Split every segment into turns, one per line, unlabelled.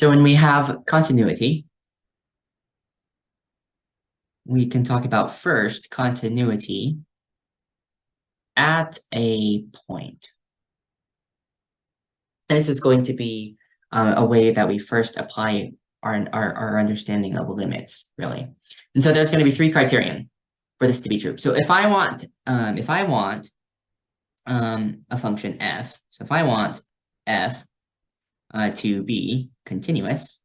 So when we have continuity, we can talk about first continuity at a point. This is going to be a way that we first apply our understanding of limits, really. And so there's going to be three criterion for this to be true. So if I want a function f, so if I want f to be continuous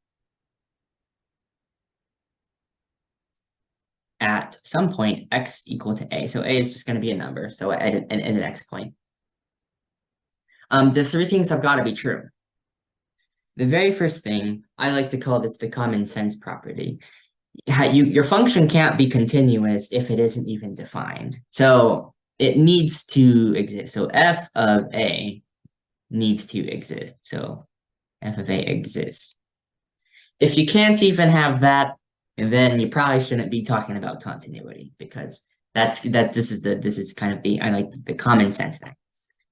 at some point x equal to a, so a is just going to be a number, so at an x point. The three things have got to be true. The very first thing, I like to call this the common sense property. Your function can't be continuous if it isn't even defined. So it needs to exist. So f of a needs to exist. So f of a exists. If you can't even have that, then you probably shouldn't be talking about continuity, because this is kind of the common sense thing.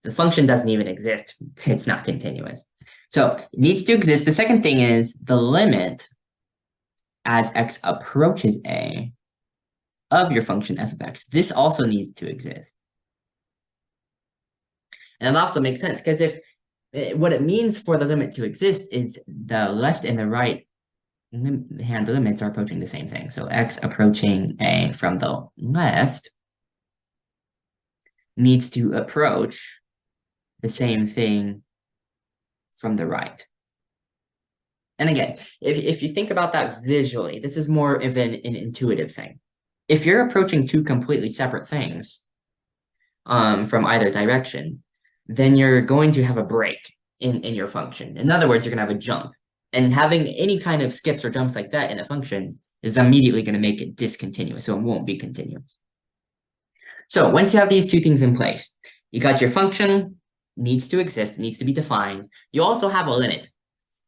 The function doesn't even exist. It's not continuous. So it needs to exist. The second thing is the limit as x approaches a of your function f of x. This also needs to exist. And it also makes sense, because if what it means for the limit to exist is the left and the right hand limits are approaching the same thing. So x approaching a from the left needs to approach the same thing from the right. And again, if you think about that visually, this is more of an intuitive thing. If you're approaching two completely separate things from either direction, then you're going to have a break in your function. In other words, you're going to have a jump. And having any kind of skips or jumps like that in a function is immediately going to make it discontinuous, so it won't be continuous. So once you have these two things in place, you got your function needs to exist, needs to be defined. You also have a limit,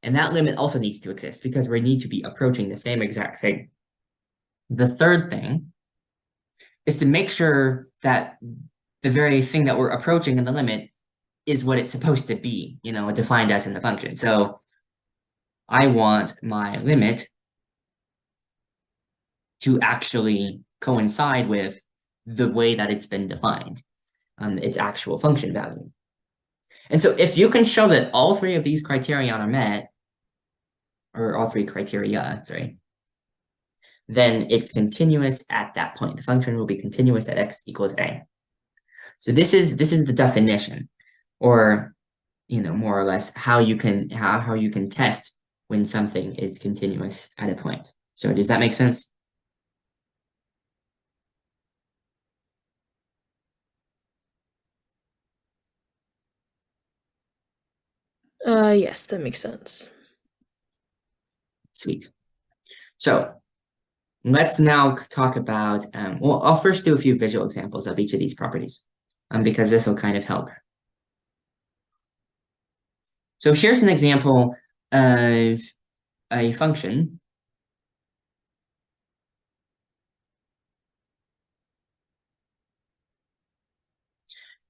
and that limit also needs to exist because we need to be approaching the same exact thing. The third thing is to make sure that the very thing that we're approaching in the limit is what it's supposed to be, defined as in the function. So I want my limit to actually coincide with the way that it's been defined, its actual function value. And so if you can show that all three of these criteria are met, or all three criteria, sorry, then it's continuous at that point. The function will be continuous at x equals a. So this is the definition, or more or less how you can test when something is continuous at a point. So does that make sense?
Yes, that makes sense.
Sweet. So let's now talk about, well, I'll first do a few visual examples of each of these properties, because this will kind of help. So here's an example of a function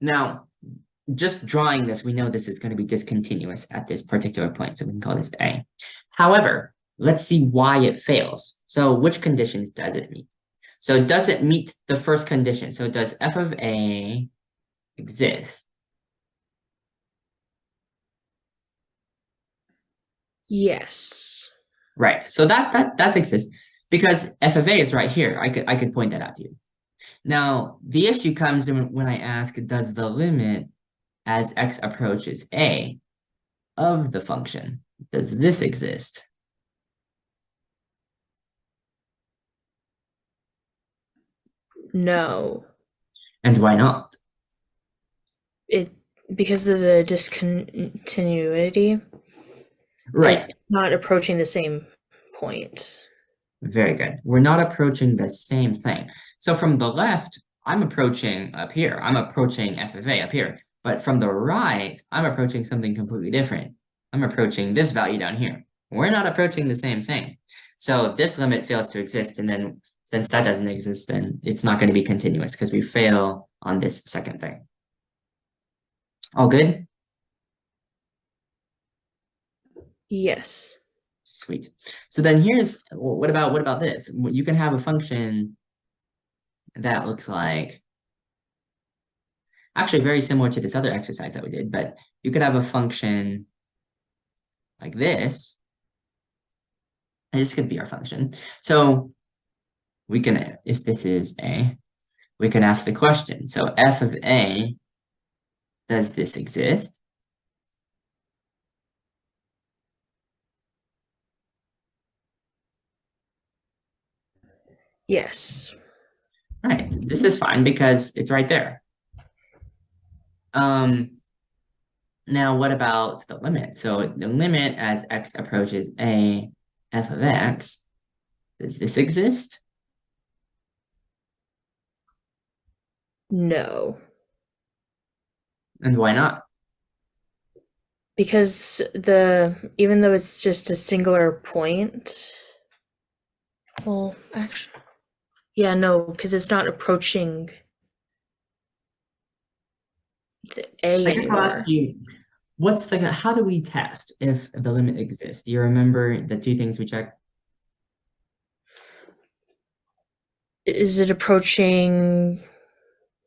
now. Just drawing this, we know this is going to be discontinuous at this particular point, so we can call this a. However, let's see why it fails. So which conditions does it meet? So does it meet the first condition? So does f of a exist?
Yes.
Right. So that exists because f of a is right here. I could point that out to you. Now, the issue comes when I ask, does the limit as x approaches a of the function, does this exist?
No.
And why not?
Because of the discontinuity.
Right.
Not approaching the same point.
Very good. We're not approaching the same thing. So from the left, I'm approaching up here. I'm approaching f of a up here. But from the right, I'm approaching something completely different. I'm approaching this value down here. We're not approaching the same thing. So this limit fails to exist. And then since that doesn't exist, then it's not going to be continuous because we fail on this second thing. All good?
Yes.
Sweet. So then here's, what about this? You can have a function that looks like, actually very similar to this other exercise that we did, but you could have a function like this. This could be our function. So we can, if this is A, we can ask the question. So f of A, does this exist?
Yes.
Right, this is fine because it's right there. Now what about the limit? So the limit as x approaches A, f of x, does this exist?
No.
And why not?
Because even though it's just a singular point, well, actually, yeah, no, because it's not approaching the A
I guess I'll ask
anymore.
you, how do we test if the limit exists? Do you remember the two things we checked?
Is it approaching?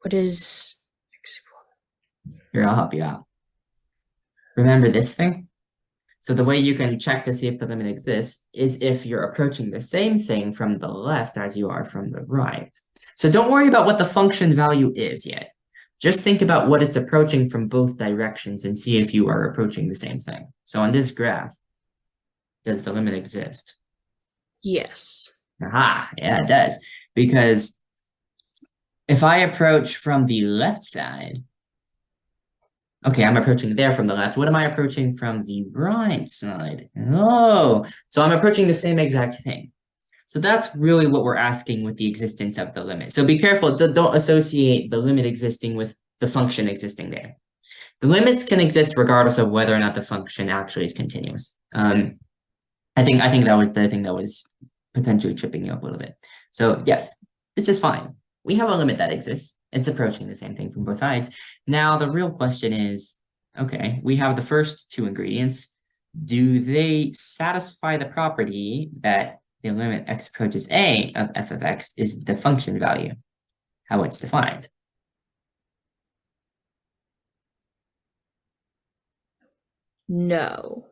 What is?
Here, I'll help you out. Remember this thing? So the way you can check to see if the limit exists is if you're approaching the same thing from the left as you are from the right. So don't worry about what the function value is yet. Just think about what it's approaching from both directions and see if you are approaching the same thing. So on this graph, does the limit exist?
Yes.
Aha, yeah, it does. Because if I approach from the left side, okay, I'm approaching there from the left. What am I approaching from the right side? Oh, so I'm approaching the same exact thing. So that's really what we're asking with the existence of the limit. So be careful, don't associate the limit existing with the function existing there. The limits can exist regardless of whether or not the function actually is continuous. I think that was the thing that was potentially tripping you up a little bit. So yes, this is fine. We have a limit that exists. It's approaching the same thing from both sides. Now the real question is, okay, we have the first two ingredients. Do they satisfy the property that the limit x approaches A of f of x is the function value, how it's defined?
No.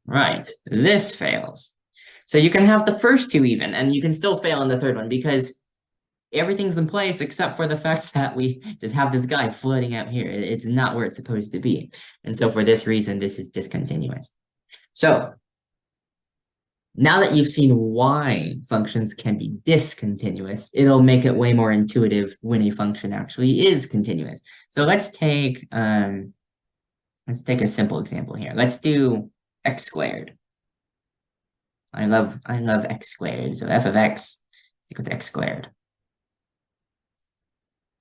Right, this fails. So you can have the first two even, and you can still fail in the third one because everything's in place except for the fact that we just have this guy floating out here. It's not where it's supposed to be. And so for this reason, this is discontinuous. So now that you've seen why functions can be discontinuous, it'll make it way more intuitive when a function actually is continuous. So let's take a simple example here. Let's do x squared. I love x squared. So f of x is equal to x squared.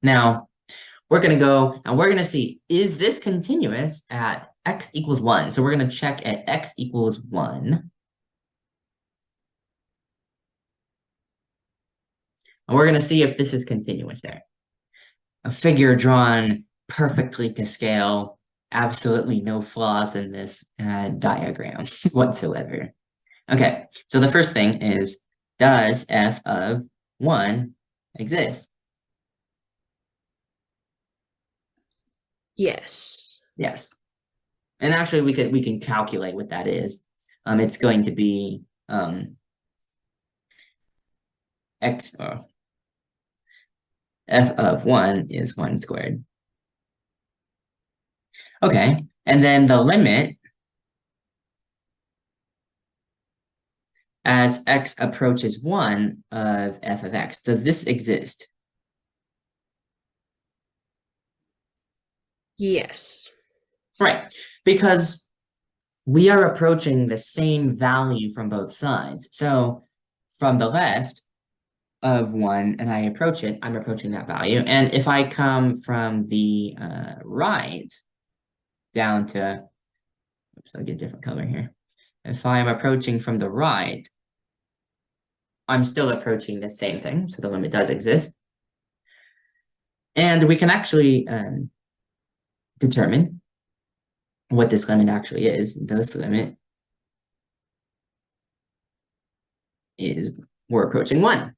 Now, we're going to go and we're going to see, is this continuous at x equals 1? So we're going to check at x equals 1. And we're going to see if this is continuous there. A figure drawn perfectly to scale, absolutely no flaws in this diagram whatsoever. Okay, so the first thing is, does f of 1 exist?
Yes.
Yes. And actually we can calculate what that is. It's going to be x f of 1 is 1 squared. Okay, and then the limit as x approaches 1 of f of x, does this exist?
Yes.
Right, because we are approaching the same value from both sides. So from the left of 1 and I approach it, I'm approaching that value. And if I come from the right down to, oops, I'll get a different color here. If I'm approaching from the right, I'm still approaching the same thing. So the limit does exist. And we can actually determine what this limit actually is. This limit is we're approaching 1.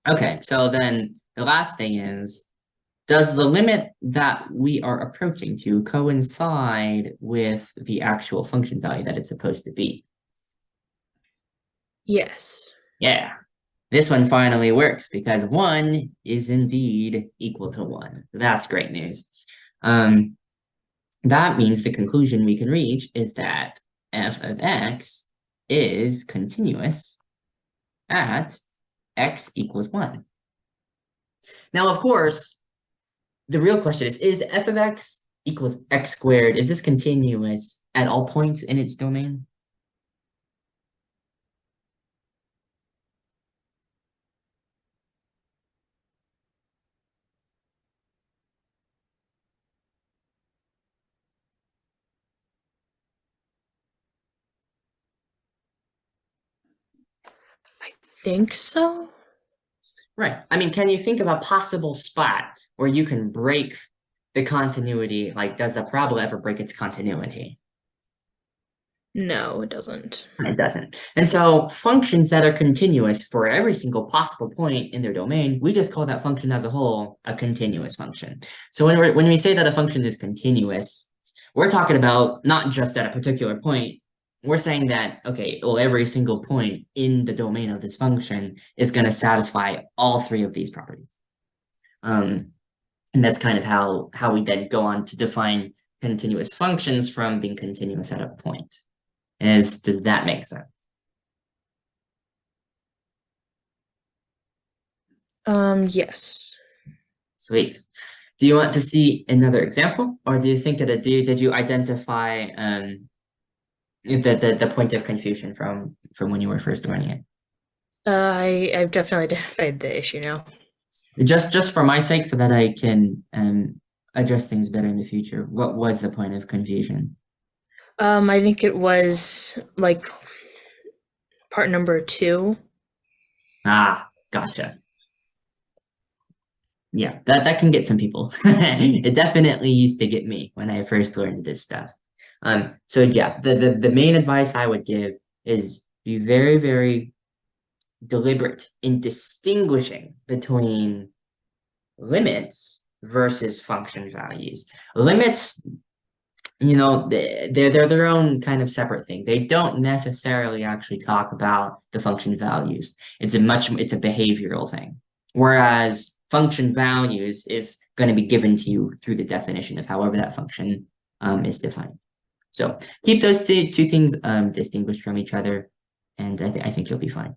Okay, so then the last thing is, does the limit that we are approaching to coincide with the actual function value that it's supposed to be?
Yes.
Yeah, this one finally works because 1 is indeed equal to 1. That's great news. That means the conclusion we can reach is that f of x is continuous at x equals 1. Now, of course, the real question is f of x equals x squared, is this continuous at all points in its domain?
I think so.
Right. I mean, can you think of a possible spot where you can break the continuity? Like, does the parabola ever break its continuity?
No, it doesn't.
It doesn't. And so functions that are continuous for every single possible point in their domain, we just call that function as a whole a continuous function. So when we say that a function is continuous, we're talking about not just at a particular point. We're saying that, okay, well, every single point in the domain of this function is going to satisfy all 3 of these properties. And that's kind of how we then go on to define continuous functions from being continuous at a point. Does that make sense?
Yes.
Sweet. Do you want to see another example, or do you think that did you identify the point of confusion from when you were first learning it?
I've definitely identified the issue now.
Just for my sake, so that I can address things better in the future. What was the point of confusion?
I think it was like part number 2.
Ah, gotcha. Yeah, that can get some people. It definitely used to get me when I first learned this stuff. So yeah, the main advice I would give is be very, very deliberate in distinguishing between limits versus function values. Limits, they're their own kind of separate thing. They don't necessarily actually talk about the function values. It's a behavioral thing. Whereas function values is going to be given to you through the definition of however that function is defined. So keep those two things distinguished from each other, and I think you'll be fine.